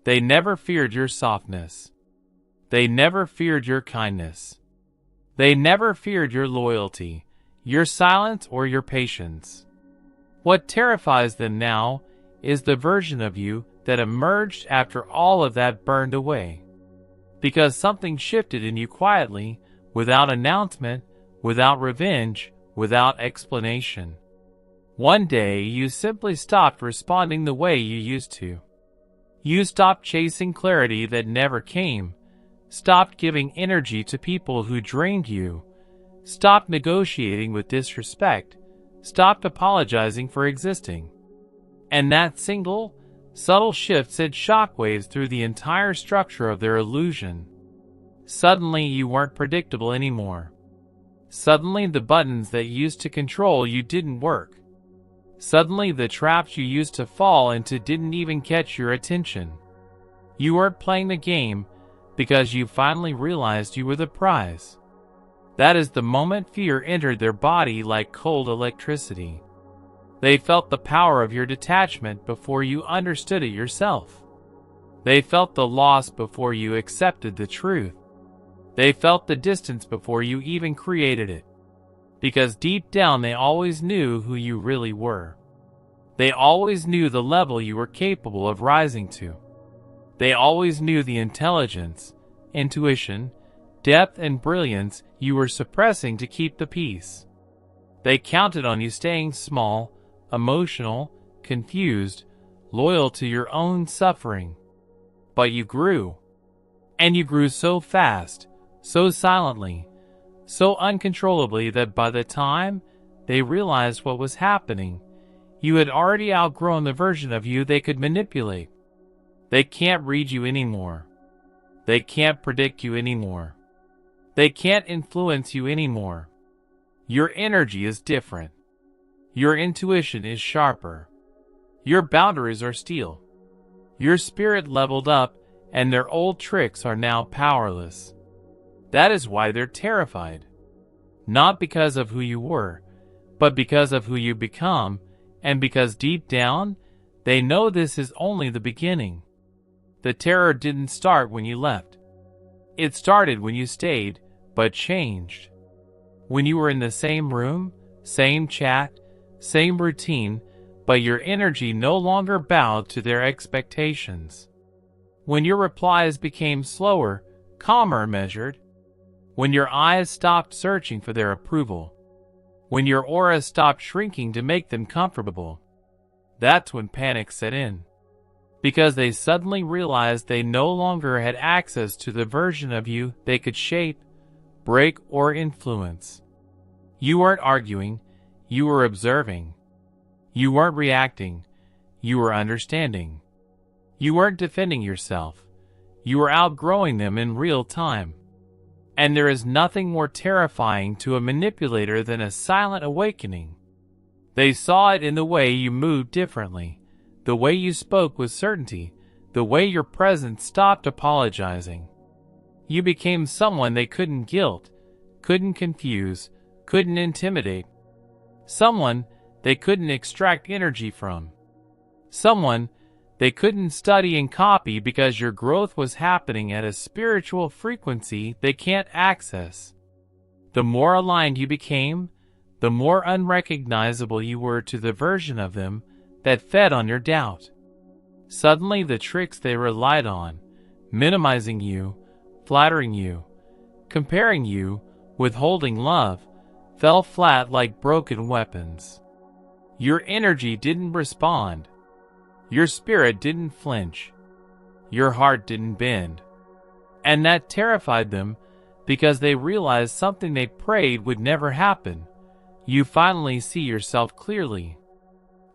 They never feared your softness. They never feared your kindness. They never feared your loyalty, your silence, or your patience. What terrifies them now is the version of you that emerged after all of that burned away. Because something shifted in you quietly, without announcement, without revenge, without explanation. One day, you simply stopped responding the way you used to. You stopped chasing clarity that never came, stopped giving energy to people who drained you, stopped negotiating with disrespect, stopped apologizing for existing. And that single, subtle shift sent shockwaves through the entire structure of their illusion. Suddenly, you weren't predictable anymore. Suddenly, the buttons that used to control you didn't work. Suddenly, the traps you used to fall into didn't even catch your attention. You weren't playing the game because you finally realized you were the prize. That is the moment fear entered their body like cold electricity. They felt the power of your detachment before you understood it yourself. They felt the loss before you accepted the truth. They felt the distance before you even created it. Because deep down they always knew who you really were. They always knew the level you were capable of rising to. They always knew the intelligence, intuition, depth, and brilliance you were suppressing to keep the peace. They counted on you staying small, emotional, confused, loyal to your own suffering. But you grew. And you grew so fast, so silently, so uncontrollably that by the time they realized what was happening, you had already outgrown the version of you they could manipulate. They can't read you anymore. They can't predict you anymore. They can't influence you anymore. Your energy is different. Your intuition is sharper. Your boundaries are steel. Your spirit leveled up, and their old tricks are now powerless. That is why they're terrified. Not because of who you were, but because of who you become, and because deep down, they know this is only the beginning. The terror didn't start when you left. It started when you stayed, but changed. When you were in the same room, same chat, same routine, but your energy no longer bowed to their expectations. When your replies became slower, calmer, measured. When your eyes stopped searching for their approval. When your aura stopped shrinking to make them comfortable. That's when panic set in. Because they suddenly realized they no longer had access to the version of you they could shape, break, or influence. You weren't arguing, you were observing. You weren't reacting, you were understanding. You weren't defending yourself, you were outgrowing them in real time. And there is nothing more terrifying to a manipulator than a silent awakening. They saw it in the way you moved differently, the way you spoke with certainty, the way your presence stopped apologizing. You became someone they couldn't guilt, couldn't confuse, couldn't intimidate. Someone they couldn't extract energy from. Someone they couldn't study and copy because your growth was happening at a spiritual frequency they can't access. The more aligned you became, the more unrecognizable you were to the version of them that fed on your doubt. Suddenly the tricks they relied on, minimizing you, flattering you, comparing you, withholding love, fell flat like broken weapons. Your energy didn't respond. Your spirit didn't flinch. Your heart didn't bend. And that terrified them because they realized something they prayed would never happen. You finally see yourself clearly.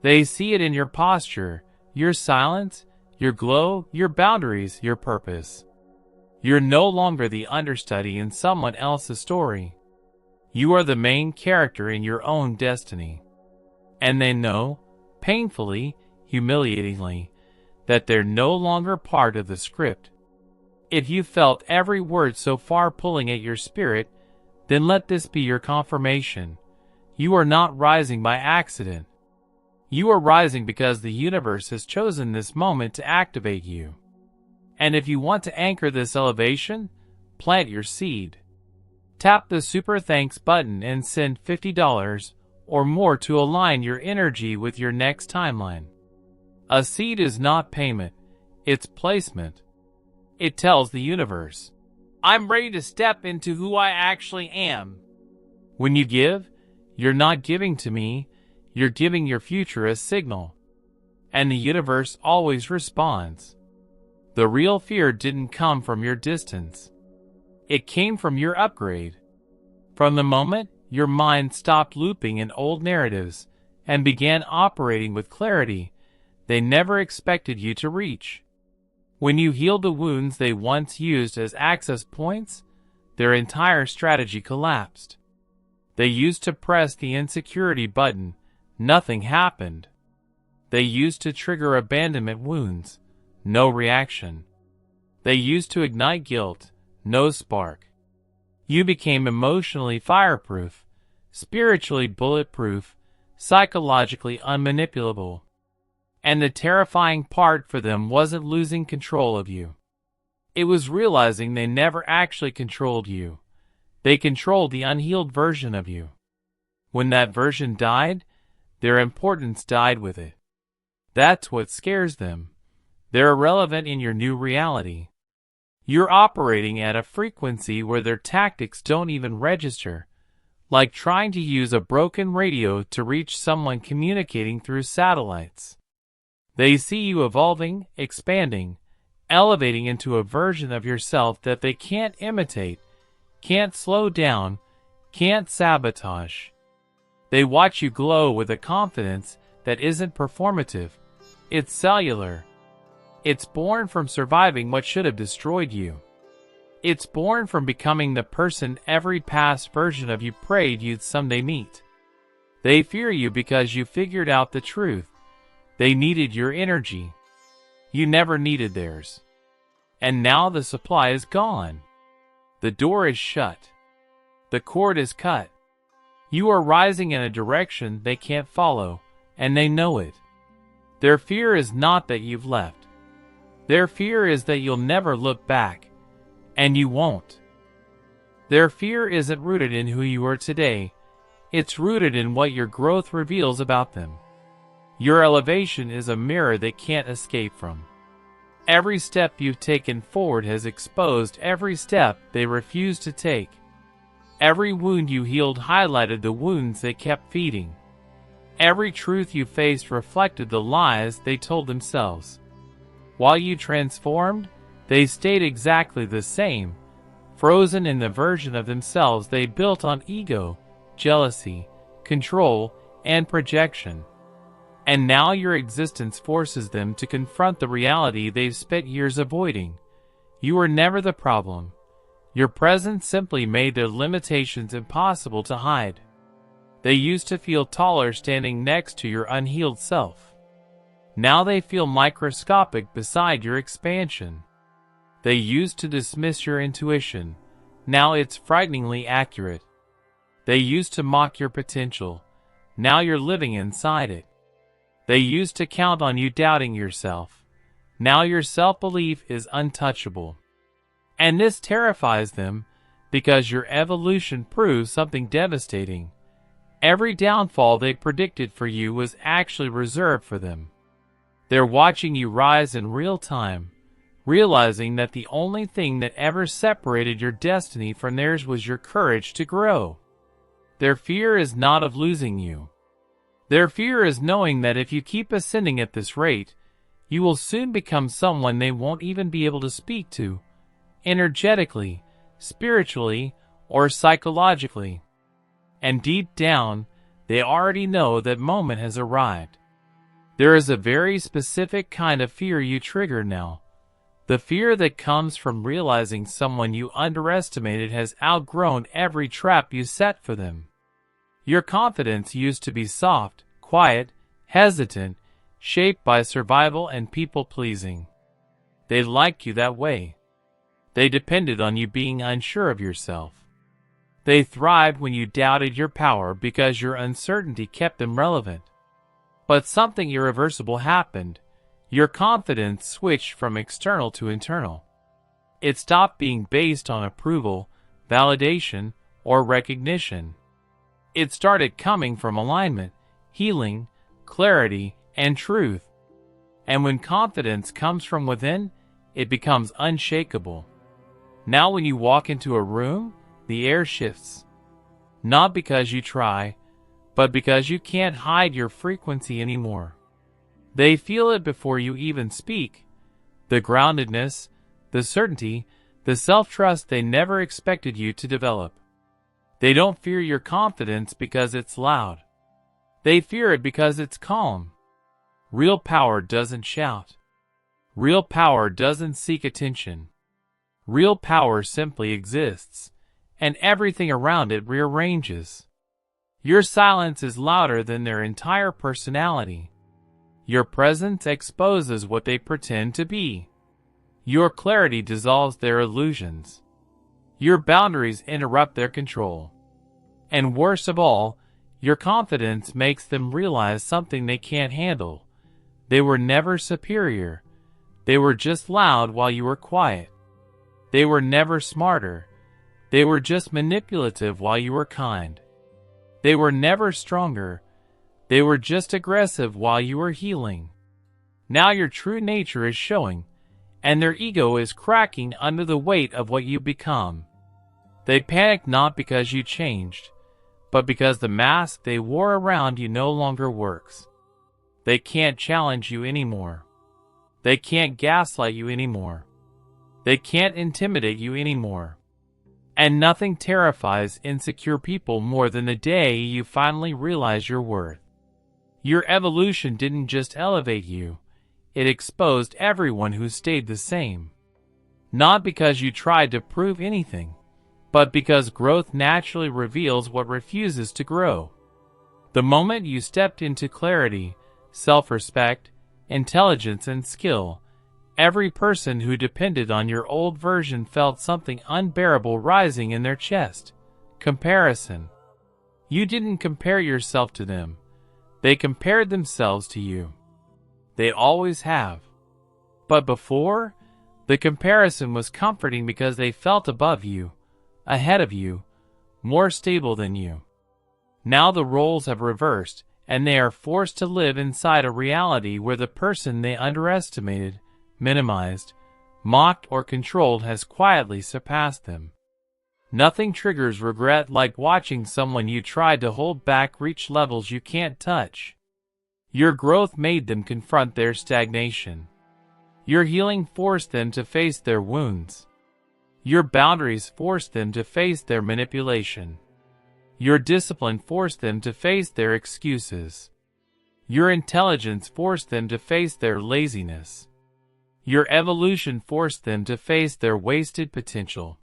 They see it in your posture, your silence, your glow, your boundaries, your purpose. You're no longer the understudy in someone else's story. You are the main character in your own destiny. And they know, painfully, humiliatingly, that they're no longer part of the script. If you felt every word so far pulling at your spirit, then let this be your confirmation. You are not rising by accident. You are rising because the universe has chosen this moment to activate you. And if you want to anchor this elevation, plant your seed. Tap the Super Thanks button and send $50 or more to align your energy with your next timeline. A seed is not payment, it's placement. It tells the universe, I'm ready to step into who I actually am. When you give, you're not giving to me, you're giving your future a signal. And the universe always responds. The real fear didn't come from your distance. It came from your upgrade. From the moment your mind stopped looping in old narratives and began operating with clarity they never expected you to reach. When you healed the wounds they once used as access points, their entire strategy collapsed. They used to press the insecurity button, nothing happened. They used to trigger abandonment wounds, no reaction. They used to ignite guilt, no spark. You became emotionally fireproof, spiritually bulletproof, psychologically unmanipulable. And the terrifying part for them wasn't losing control of you. It was realizing they never actually controlled you. They controlled the unhealed version of you. When that version died, their importance died with it. That's what scares them. They're irrelevant in your new reality. You're operating at a frequency where their tactics don't even register, like trying to use a broken radio to reach someone communicating through satellites. They see you evolving, expanding, elevating into a version of yourself that they can't imitate, can't slow down, can't sabotage. They watch you glow with a confidence that isn't performative, it's cellular. It's born from surviving what should have destroyed you. It's born from becoming the person every past version of you prayed you'd someday meet. They fear you because you figured out the truth. They needed your energy. You never needed theirs. And now the supply is gone. The door is shut. The cord is cut. You are rising in a direction they can't follow, and they know it. Their fear is not that you've left. Their fear is that you'll never look back, and you won't. Their fear isn't rooted in who you are today. It's rooted in what your growth reveals about them. Your elevation is a mirror they can't escape from. Every step you've taken forward has exposed every step they refused to take. Every wound you healed highlighted the wounds they kept feeding. Every truth you faced reflected the lies they told themselves. While you transformed, they stayed exactly the same, frozen in the version of themselves they built on ego, jealousy, control, and projection. And now your existence forces them to confront the reality they've spent years avoiding. You were never the problem. Your presence simply made their limitations impossible to hide. They used to feel taller standing next to your unhealed self. Now they feel microscopic beside your expansion. They used to dismiss your intuition. Now it's frighteningly accurate. They used to mock your potential. Now you're living inside it. They used to count on you doubting yourself. Now your self-belief is untouchable. And this terrifies them because your evolution proves something devastating. Every downfall they predicted for you was actually reserved for them. They're watching you rise in real time, realizing that the only thing that ever separated your destiny from theirs was your courage to grow. Their fear is not of losing you. Their fear is knowing that if you keep ascending at this rate, you will soon become someone they won't even be able to speak to, energetically, spiritually, or psychologically. And deep down, they already know that moment has arrived. There is a very specific kind of fear you trigger now. The fear that comes from realizing someone you underestimated has outgrown every trap you set for them. Your confidence used to be soft, quiet, hesitant, shaped by survival and people-pleasing. They liked you that way. They depended on you being unsure of yourself. They thrived when you doubted your power because your uncertainty kept them relevant. But something irreversible happened. Your confidence switched from external to internal. It stopped being based on approval, validation, or recognition. It started coming from alignment, healing, clarity, and truth. And when confidence comes from within, it becomes unshakable. Now when you walk into a room, the air shifts. Not because you try, but because you can't hide your frequency anymore. They feel it before you even speak. The groundedness, the certainty, the self-trust they never expected you to develop. They don't fear your confidence because it's loud. They fear it because it's calm. Real power doesn't shout. Real power doesn't seek attention. Real power simply exists, and everything around it rearranges. Your silence is louder than their entire personality. Your presence exposes what they pretend to be. Your clarity dissolves their illusions. Your boundaries interrupt their control. And worst of all, your confidence makes them realize something they can't handle. They were never superior. They were just loud while you were quiet. They were never smarter. They were just manipulative while you were kind. They were never stronger. They were just aggressive while you were healing. Now your true nature is showing, and their ego is cracking under the weight of what you've become. They panic not because you changed, but because the mask they wore around you no longer works. They can't challenge you anymore. They can't gaslight you anymore. They can't intimidate you anymore. And nothing terrifies insecure people more than the day you finally realize your worth. Your evolution didn't just elevate you, it exposed everyone who stayed the same. Not because you tried to prove anything, but because growth naturally reveals what refuses to grow. The moment you stepped into clarity, self-respect, intelligence, and skill, every person who depended on your old version felt something unbearable rising in their chest. Comparison. You didn't compare yourself to them. They compared themselves to you. They always have. But before, the comparison was comforting because they felt above you, ahead of you, more stable than you. Now the roles have reversed, and they are forced to live inside a reality where the person they underestimated, minimized, mocked, or controlled has quietly surpassed them. Nothing triggers regret like watching someone you tried to hold back reach levels you can't touch. Your growth made them confront their stagnation. Your healing forced them to face their wounds. Your boundaries forced them to face their manipulation. Your discipline forced them to face their excuses. Your intelligence forced them to face their laziness. Your evolution forced them to face their wasted potential.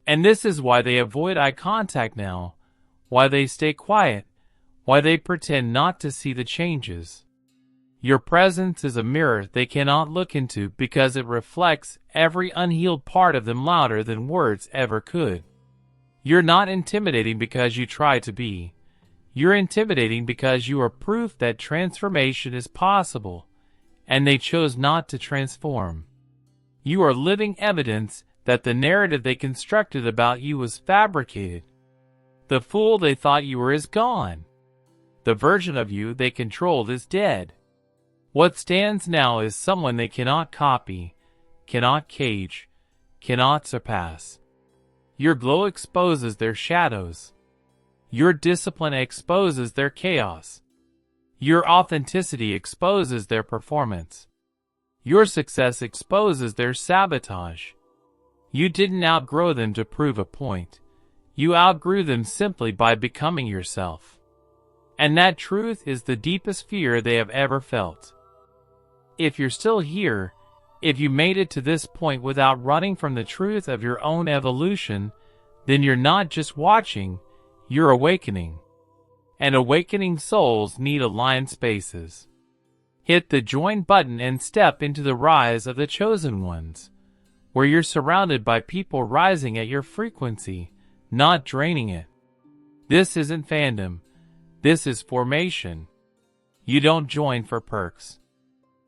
And this is why they avoid eye contact now, why they stay quiet, why they pretend not to see the changes. Your presence is a mirror they cannot look into because it reflects every unhealed part of them louder than words ever could. You're not intimidating because you try to be. You're intimidating because you are proof that transformation is possible, and they chose not to transform. You are living evidence that the narrative they constructed about you was fabricated. The fool they thought you were is gone. The version of you they controlled is dead. What stands now is someone they cannot copy, cannot cage, cannot surpass. Your glow exposes their shadows. Your discipline exposes their chaos. Your authenticity exposes their performance. Your success exposes their sabotage. You didn't outgrow them to prove a point. You outgrew them simply by becoming yourself. And that truth is the deepest fear they have ever felt. If you're still here, if you made it to this point without running from the truth of your own evolution, then you're not just watching, you're awakening. And awakening souls need aligned spaces. Hit the join button and step into the rise of the chosen ones, where you're surrounded by people rising at your frequency, not draining it. This isn't fandom. This is formation. You don't join for perks.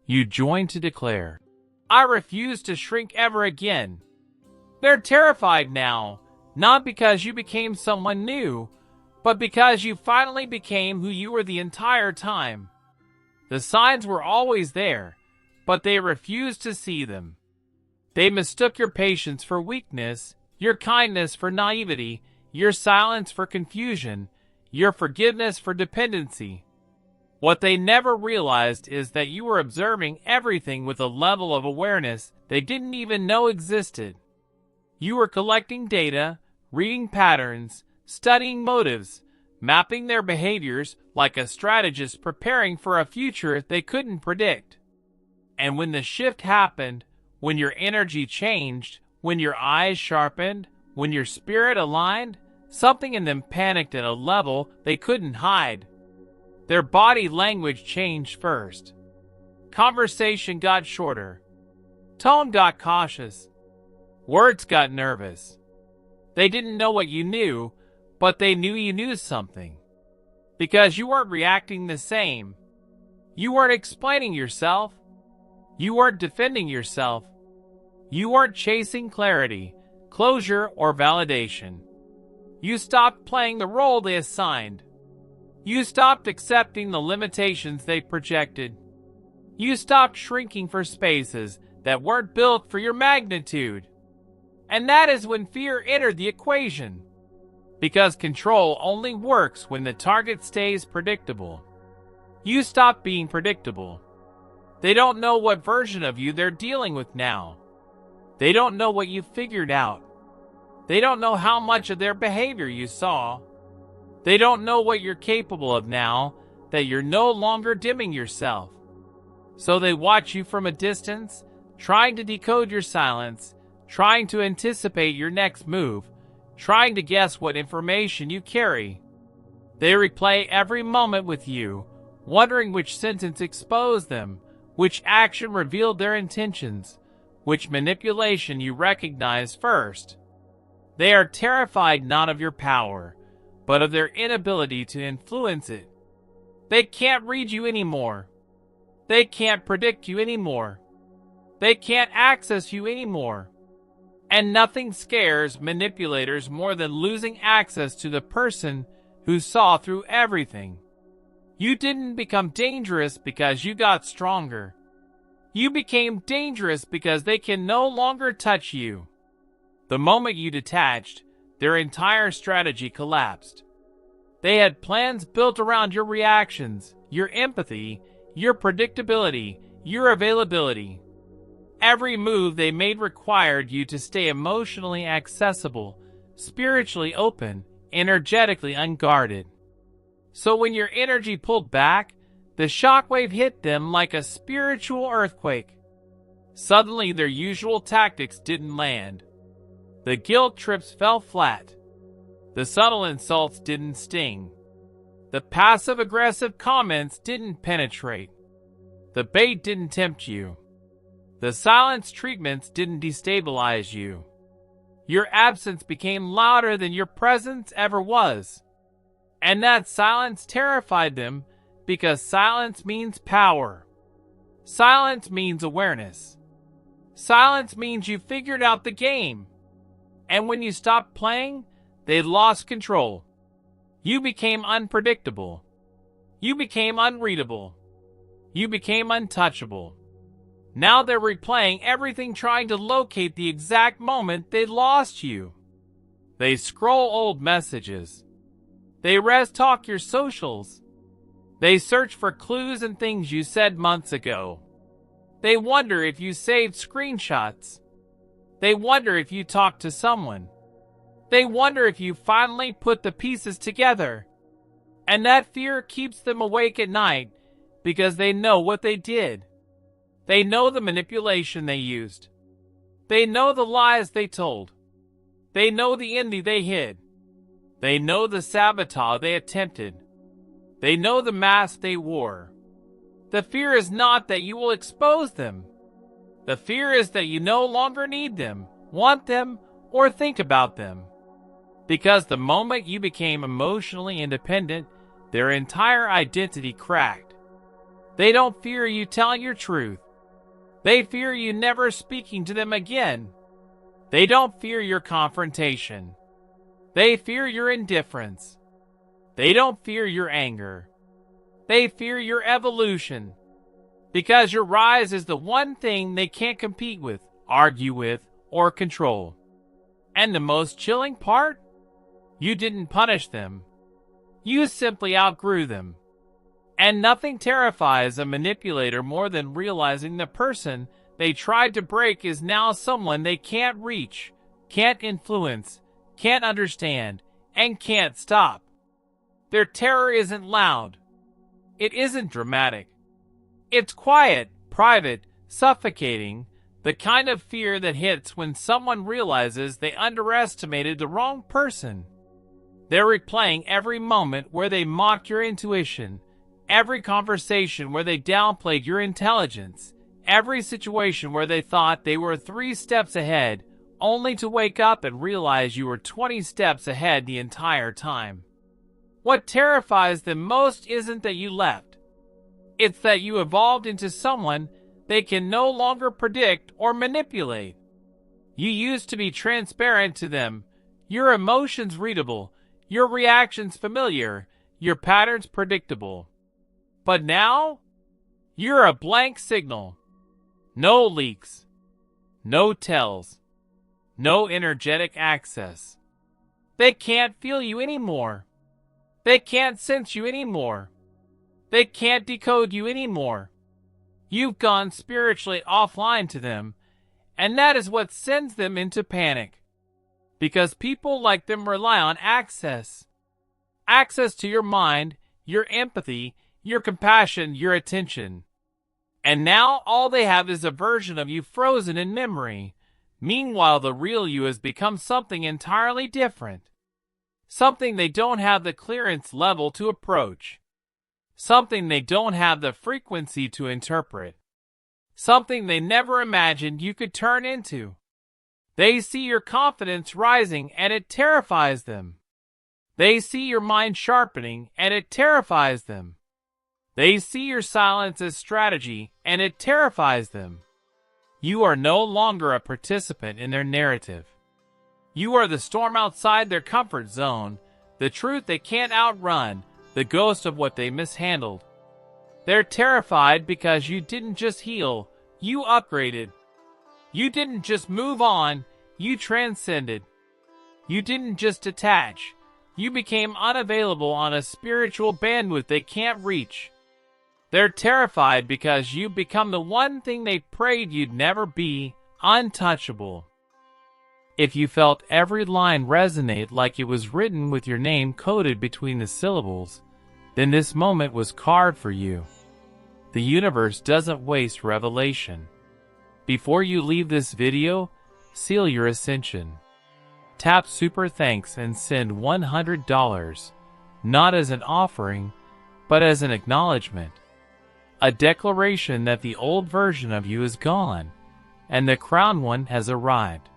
You join to declare, "I refuse to shrink ever again." They're terrified now, not because you became someone new, but because you finally became who you were the entire time. The signs were always there, but they refused to see them. They mistook your patience for weakness, your kindness for naivety, your silence for confusion, your forgiveness for dependency. What they never realized is that you were observing everything with a level of awareness they didn't even know existed. You were collecting data, reading patterns, studying motives, mapping their behaviors like a strategist preparing for a future they couldn't predict. And when the shift happened, when your energy changed, when your eyes sharpened, when your spirit aligned, something in them panicked at a level they couldn't hide. Their body language changed first. Conversation got shorter. Tone got cautious. Words got nervous. They didn't know what you knew, but they knew you knew something. Because you weren't reacting the same. You weren't explaining yourself. You weren't defending yourself. You weren't chasing clarity, closure, or validation. You stopped playing the role they assigned. You stopped accepting the limitations they projected. You stopped shrinking for spaces that weren't built for your magnitude. And that is when fear entered the equation. Because control only works when the target stays predictable. You stopped being predictable. They don't know what version of you they're dealing with now. They don't know what you figured out. They don't know how much of their behavior you saw. They don't know what you're capable of now that you're no longer dimming yourself. So they watch you from a distance, trying to decode your silence, trying to anticipate your next move, trying to guess what information you carry. They replay every moment with you, wondering which sentence exposed them, which action revealed their intentions, which manipulation you recognize first. They are terrified not of your power, but of their inability to influence it. They can't read you anymore. They can't predict you anymore. They can't access you anymore. And nothing scares manipulators more than losing access to the person who saw through everything. You didn't become dangerous because you got stronger. You became dangerous because they can no longer touch you. The moment you detached, their entire strategy collapsed. They had plans built around your reactions, your empathy, your predictability, your availability. Every move they made required you to stay emotionally accessible, spiritually open, energetically unguarded. So when your energy pulled back, the shockwave hit them like a spiritual earthquake. Suddenly their usual tactics didn't land. The guilt trips fell flat. The subtle insults didn't sting. The passive-aggressive comments didn't penetrate. The bait didn't tempt you. The silence treatments didn't destabilize you. Your absence became louder than your presence ever was. And that silence terrified them because silence means power. Silence means awareness. Silence means you figured out the game. And when you stopped playing, they lost control. You became unpredictable. You became unreadable. You became untouchable. Now they're replaying everything, trying to locate the exact moment they lost you. They scroll old messages. They talk your socials. They search for clues and things you said months ago. They wonder if you saved screenshots. They wonder if you talked to someone. They wonder if you finally put the pieces together. And that fear keeps them awake at night because they know what they did. They know the manipulation they used. They know the lies they told. They know the envy they hid. They know the sabotage they attempted. They know the mask they wore. The fear is not that you will expose them. The fear is that you no longer need them, want them, or think about them. Because the moment you became emotionally independent, their entire identity cracked. They don't fear you telling your truth. They fear you never speaking to them again. They don't fear your confrontation. They fear your indifference. They don't fear your anger. They fear your evolution. Because your rise is the one thing they can't compete with, argue with, or control. And the most chilling part? You didn't punish them. You simply outgrew them. And nothing terrifies a manipulator more than realizing the person they tried to break is now someone they can't reach, can't influence, can't understand, and can't stop. Their terror isn't loud. It isn't dramatic. It's quiet, private, suffocating, the kind of fear that hits when someone realizes they underestimated the wrong person. They're replaying every moment where they mocked your intuition, every conversation where they downplayed your intelligence, every situation where they thought they were 3 steps ahead, only to wake up and realize you were 20 steps ahead the entire time. What terrifies them most isn't that you left. It's that you evolved into someone they can no longer predict or manipulate. You used to be transparent to them, your emotions readable, your reactions familiar, your patterns predictable. But now, you're a blank signal. No leaks. No tells. No energetic access. They can't feel you anymore. They can't sense you anymore. They can't decode you anymore. You've gone spiritually offline to them, and that is what sends them into panic. Because people like them rely on access. Access to your mind, your empathy, your compassion, your attention. And now all they have is a version of you frozen in memory. Meanwhile, the real you has become something entirely different. Something they don't have the clearance level to approach. Something they don't have the frequency to interpret. Something they never imagined you could turn into. They see your confidence rising and it terrifies them. They see your mind sharpening and it terrifies them. They see your silence as strategy and it terrifies them. You are no longer a participant in their narrative. You are the storm outside their comfort zone, the truth they can't outrun, the ghost of what they mishandled. They're terrified because you didn't just heal, you upgraded. You didn't just move on, you transcended. You didn't just detach, you became unavailable on a spiritual bandwidth they can't reach. They're terrified because you've become the one thing they prayed you'd never be, untouchable. If you felt every line resonate like it was written with your name coded between the syllables, then this moment was carved for you. The universe doesn't waste revelation. Before you leave this video, seal your ascension. Tap Super Thanks and send $100, not as an offering, but as an acknowledgement. A declaration that the old version of you is gone, and the crown one has arrived.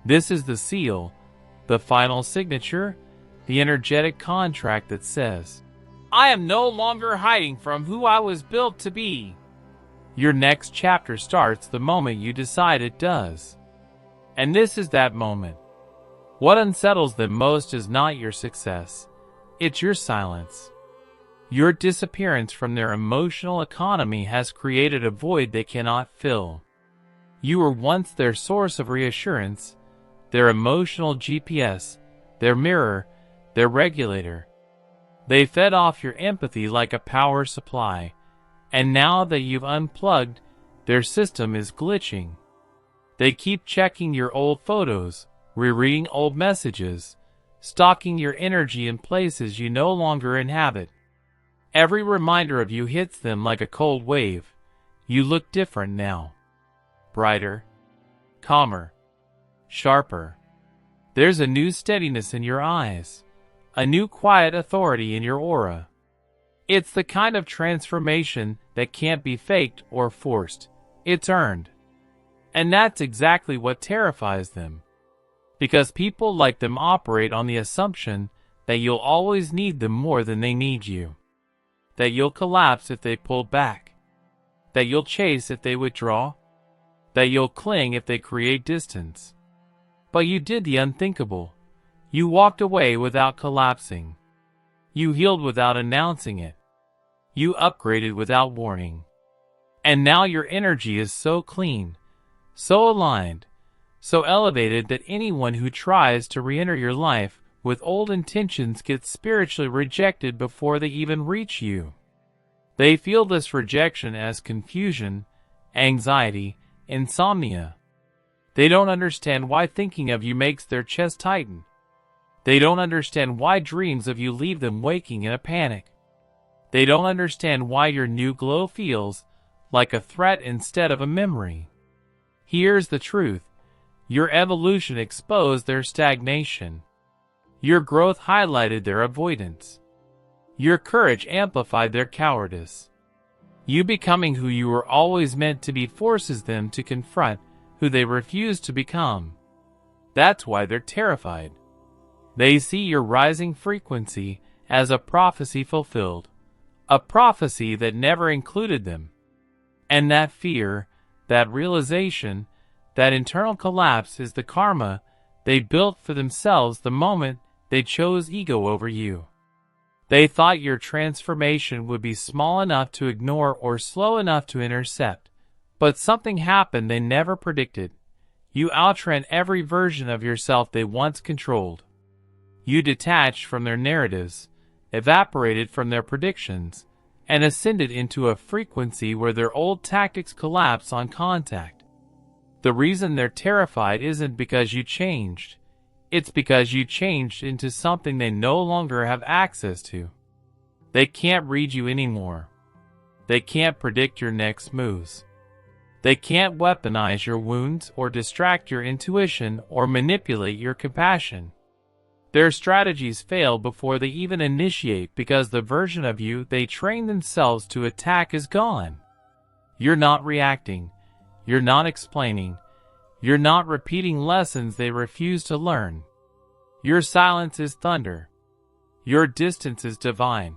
This is the seal, the final signature, the energetic contract that says, I am no longer hiding from who I was built to be. Your next chapter starts the moment you decide it does. And this is that moment. What unsettles them most is not your success, it's your silence. Your disappearance from their emotional economy has created a void they cannot fill. You were once their source of reassurance, their emotional GPS, their mirror, their regulator. They fed off your empathy like a power supply, and now that you've unplugged, their system is glitching. They keep checking your old photos, rereading old messages, stalking your energy in places you no longer inhabit. Every reminder of you hits them like a cold wave. You look different now. Brighter, calmer, sharper. There's a new steadiness in your eyes, a new quiet authority in your aura. It's the kind of transformation that can't be faked or forced. It's earned. And that's exactly what terrifies them. Because people like them operate on the assumption that you'll always need them more than they need you. that you'll collapse if they pull back, that you'll chase if they withdraw, that you'll cling if they create distance. But you did the unthinkable. You walked away without collapsing. You healed without announcing it. You upgraded without warning. And now your energy is so clean, so aligned, so elevated that anyone who tries to re-enter your life with old intentions gets spiritually rejected before they even reach you. They feel this rejection as confusion, anxiety, insomnia. They don't understand why thinking of you makes their chest tighten. They don't understand why dreams of you leave them waking in a panic. They don't understand why your new glow feels like a threat instead of a memory. Here's the truth. Your evolution exposed their stagnation. Your growth highlighted their avoidance. Your courage amplified their cowardice. You becoming who you were always meant to be forces them to confront who they refuse to become. That's why they're terrified. They see your rising frequency as a prophecy fulfilled, a prophecy that never included them. And that fear, that realization, that internal collapse is the karma they built for themselves the moment they chose ego over you. They thought your transformation would be small enough to ignore or slow enough to intercept, but something happened they never predicted. You outran every version of yourself they once controlled. You detached from their narratives, evaporated from their predictions, and ascended into a frequency where their old tactics collapse on contact. The reason they're terrified isn't because you changed. It's because you changed into something they no longer have access to. They can't read you anymore. They can't predict your next moves. They can't weaponize your wounds or distract your intuition or manipulate your compassion. Their strategies fail before they even initiate because the version of you they trained themselves to attack is gone. You're not reacting. You're not explaining. You're not repeating lessons they refuse to learn. Your silence is thunder. Your distance is divine.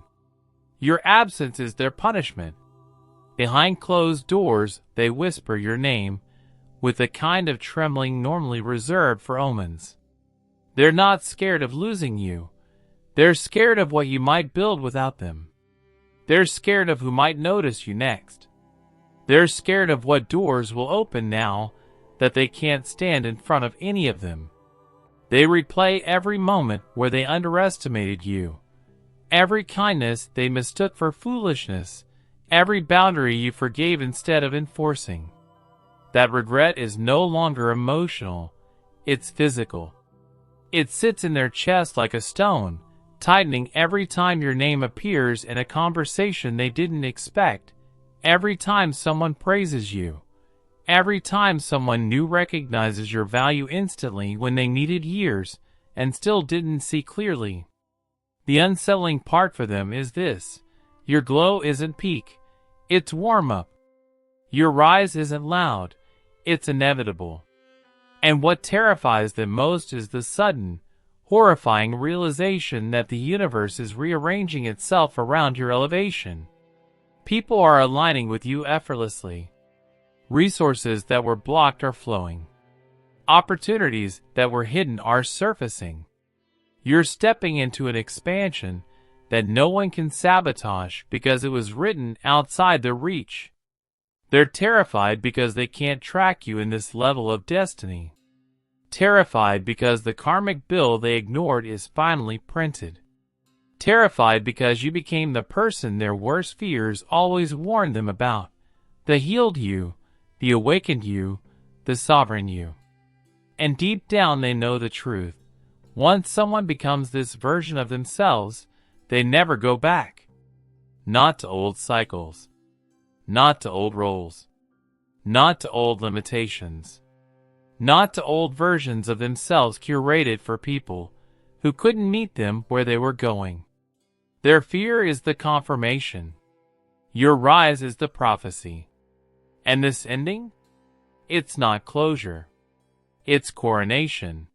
Your absence is their punishment. Behind closed doors, they whisper your name with a kind of trembling normally reserved for omens. They're not scared of losing you. They're scared of what you might build without them. They're scared of who might notice you next. They're scared of what doors will open now that they can't stand in front of any of them. They replay every moment where they underestimated you, every kindness they mistook for foolishness, every boundary you forgave instead of enforcing. That regret is no longer emotional, it's physical. It sits in their chest like a stone, tightening every time your name appears in a conversation they didn't expect, every time someone praises you, every time someone new recognizes your value instantly when they needed years and still didn't see clearly. The unsettling part for them is this: your glow isn't peak, it's warm-up. Your rise isn't loud, it's inevitable. And what terrifies them most is the sudden, horrifying realization that the universe is rearranging itself around your elevation. People are aligning with you effortlessly. Resources that were blocked are flowing. Opportunities that were hidden are surfacing. You're stepping into an expansion that no one can sabotage because it was written outside their reach. They're terrified because they can't track you in this level of destiny. Terrified because the karmic bill they ignored is finally printed. Terrified because you became the person their worst fears always warned them about. The healed you, the awakened you, the sovereign you. And deep down they know the truth. Once someone becomes this version of themselves, they never go back. Not to old cycles. Not to old roles. Not to old limitations. Not to old versions of themselves curated for people who couldn't meet them where they were going. Their fear is the confirmation. Your rise is the prophecy. And this ending? It's not closure. It's coronation.